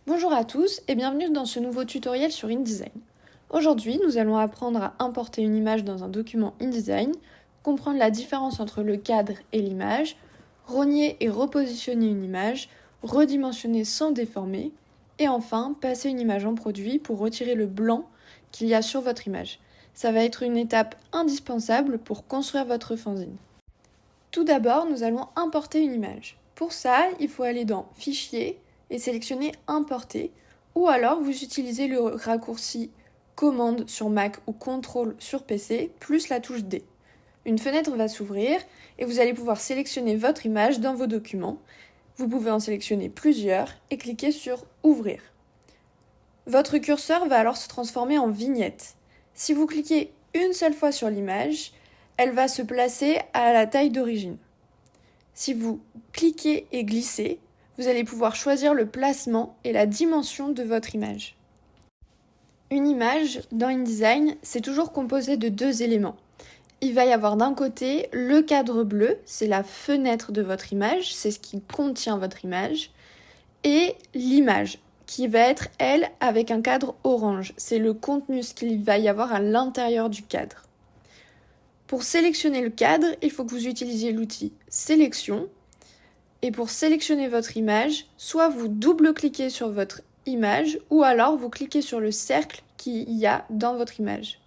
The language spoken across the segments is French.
Bonjour à tous et bienvenue dans ce nouveau tutoriel sur InDesign. Aujourd'hui, nous allons apprendre à importer une image dans un document InDesign, comprendre la différence entre le cadre et l'image, rogner et repositionner une image, redimensionner sans déformer, et enfin passer une image en produit pour retirer le blanc qu'il y a sur votre image. Ça va être une étape indispensable pour construire votre fanzine. Tout d'abord, nous allons importer une image. Pour ça, il faut aller dans Fichier et sélectionner Importer, ou alors vous utilisez le raccourci Commande sur Mac ou Contrôle sur PC, plus la touche D. Une fenêtre va s'ouvrir et vous allez pouvoir sélectionner votre image dans vos documents. Vous pouvez en sélectionner plusieurs et cliquer sur Ouvrir. Votre curseur va alors se transformer en vignette. Si vous cliquez une seule fois sur l'image, elle va se placer à la taille d'origine. Si vous cliquez et glissez, vous allez pouvoir choisir le placement et la dimension de votre image. Une image, dans InDesign, c'est toujours composé de deux éléments. Il va y avoir d'un côté le cadre bleu, c'est la fenêtre de votre image, c'est ce qui contient votre image, et l'image, qui va être, elle, avec un cadre orange. C'est le contenu, ce qu'il va y avoir à l'intérieur du cadre. Pour sélectionner le cadre, il faut que vous utilisiez l'outil Sélection. Et pour sélectionner votre image, soit vous double-cliquez sur votre image, ou alors vous cliquez sur le cercle qu'il y a dans votre image.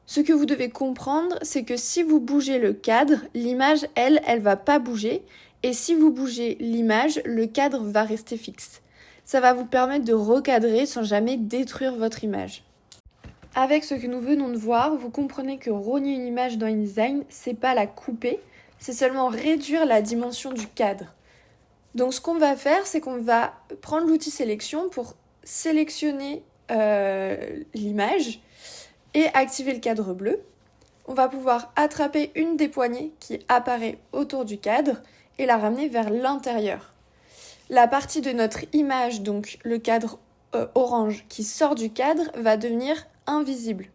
Ce que vous devez comprendre, c'est que si vous bougez le cadre, l'image, elle va pas bouger. Et si vous bougez l'image, le cadre va rester fixe. Ça va vous permettre de recadrer sans jamais détruire votre image. Avec ce que nous venons de voir, vous comprenez que rogner une image dans InDesign, c'est pas la couper, c'est seulement réduire la dimension du cadre. Donc ce qu'on va faire, c'est qu'on va prendre l'outil sélection pour sélectionner l'image et activer le cadre bleu. On va pouvoir attraper une des poignées qui apparaît autour du cadre et la ramener vers l'intérieur. La partie de notre image, donc le cadre orange qui sort du cadre, va devenir invisible.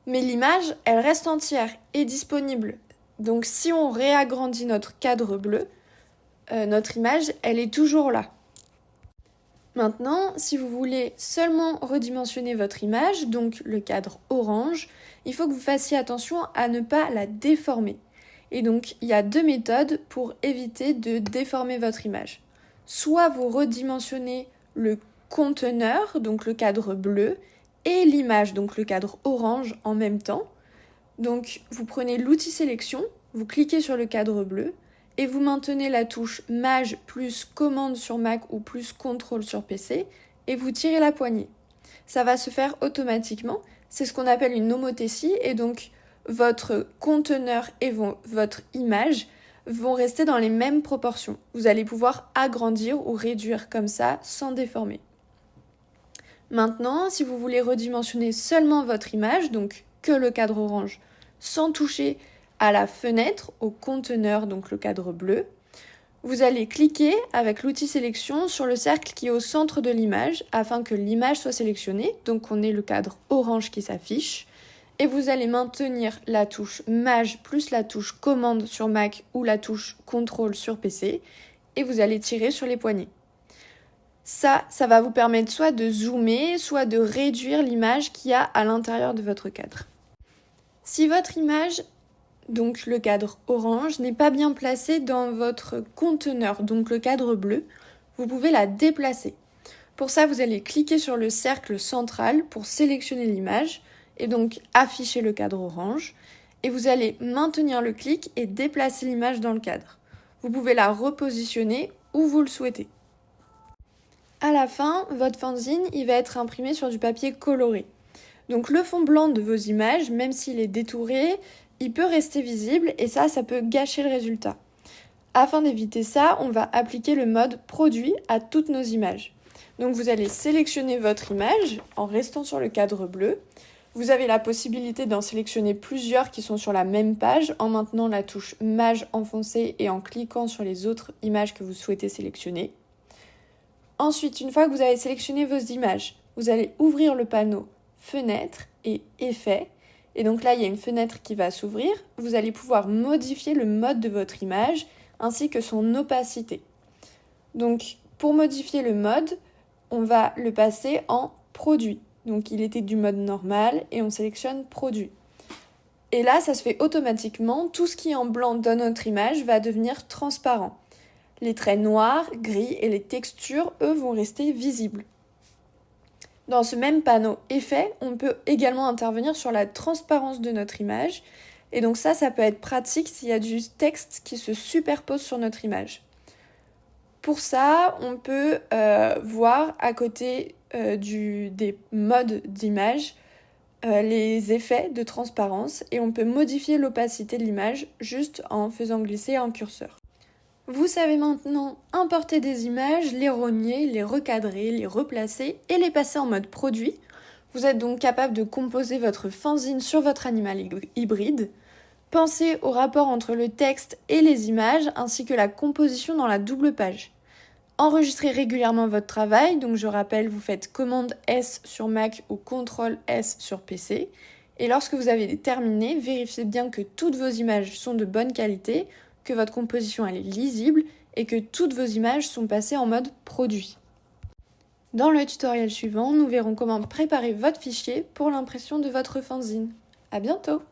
Mais l'image, elle reste entière et disponible. Donc si on réagrandit notre cadre bleu, notre image, elle est toujours là. Maintenant, si vous voulez seulement redimensionner votre image, donc le cadre orange, il faut que vous fassiez attention à ne pas la déformer. Et donc, il y a deux méthodes pour éviter de déformer votre image. Soit vous redimensionnez le conteneur, donc le cadre bleu, et l'image, donc le cadre orange en même temps. Donc vous prenez l'outil sélection, vous cliquez sur le cadre bleu et vous maintenez la touche Maj plus commande sur Mac ou plus contrôle sur PC et vous tirez la poignée. Ça va se faire automatiquement, c'est ce qu'on appelle une homothétie et donc votre conteneur et votre image vont rester dans les mêmes proportions. Vous allez pouvoir agrandir ou réduire comme ça sans déformer. Maintenant, si vous voulez redimensionner seulement votre image, donc que le cadre orange, sans toucher à la fenêtre, au conteneur, donc le cadre bleu, vous allez cliquer avec l'outil sélection sur le cercle qui est au centre de l'image afin que l'image soit sélectionnée, donc on ait le cadre orange qui s'affiche, et vous allez maintenir la touche Maj plus la touche commande sur Mac ou la touche contrôle sur PC, et vous allez tirer sur les poignées. Ça va vous permettre soit de zoomer, soit de réduire l'image qu'il y a à l'intérieur de votre cadre. Si votre image, donc le cadre orange, n'est pas bien placée dans votre conteneur, donc le cadre bleu, vous pouvez la déplacer. Pour ça, vous allez cliquer sur le cercle central pour sélectionner l'image et donc afficher le cadre orange. Et vous allez maintenir le clic et déplacer l'image dans le cadre. Vous pouvez la repositionner où vous le souhaitez. À la fin, votre fanzine, il va être imprimé sur du papier coloré. Donc le fond blanc de vos images, même s'il est détouré, il peut rester visible et ça peut gâcher le résultat. Afin d'éviter ça, on va appliquer le mode produit à toutes nos images. Donc vous allez sélectionner votre image en restant sur le cadre bleu. Vous avez la possibilité d'en sélectionner plusieurs qui sont sur la même page en maintenant la touche Maj enfoncée et en cliquant sur les autres images que vous souhaitez sélectionner. Ensuite, une fois que vous avez sélectionné vos images, vous allez ouvrir le panneau Fenêtre et Effets. Et donc là, il y a une fenêtre qui va s'ouvrir. Vous allez pouvoir modifier le mode de votre image ainsi que son opacité. Donc, pour modifier le mode, on va le passer en produit. Donc il était du mode normal et on sélectionne produit. Et là, ça se fait automatiquement. Tout ce qui est en blanc dans notre image va devenir transparent. Les traits noirs, gris et les textures, eux, vont rester visibles. Dans ce même panneau effet, on peut également intervenir sur la transparence de notre image. Et donc ça peut être pratique s'il y a du texte qui se superpose sur notre image. Pour ça, on peut voir à côté des modes d'image les effets de transparence et on peut modifier l'opacité de l'image juste en faisant glisser un curseur. Vous savez maintenant importer des images, les rogner, les recadrer, les replacer et les passer en mode produit. Vous êtes donc capable de composer votre fanzine sur votre animal hybride. Pensez au rapport entre le texte et les images ainsi que la composition dans la double page. Enregistrez régulièrement votre travail, donc je rappelle, vous faites commande S sur Mac ou CTRL S sur PC. Et lorsque vous avez terminé, vérifiez bien que toutes vos images sont de bonne qualité, que votre composition elle est lisible et que toutes vos images sont passées en mode produit. Dans le tutoriel suivant, nous verrons comment préparer votre fichier pour l'impression de votre fanzine. À bientôt!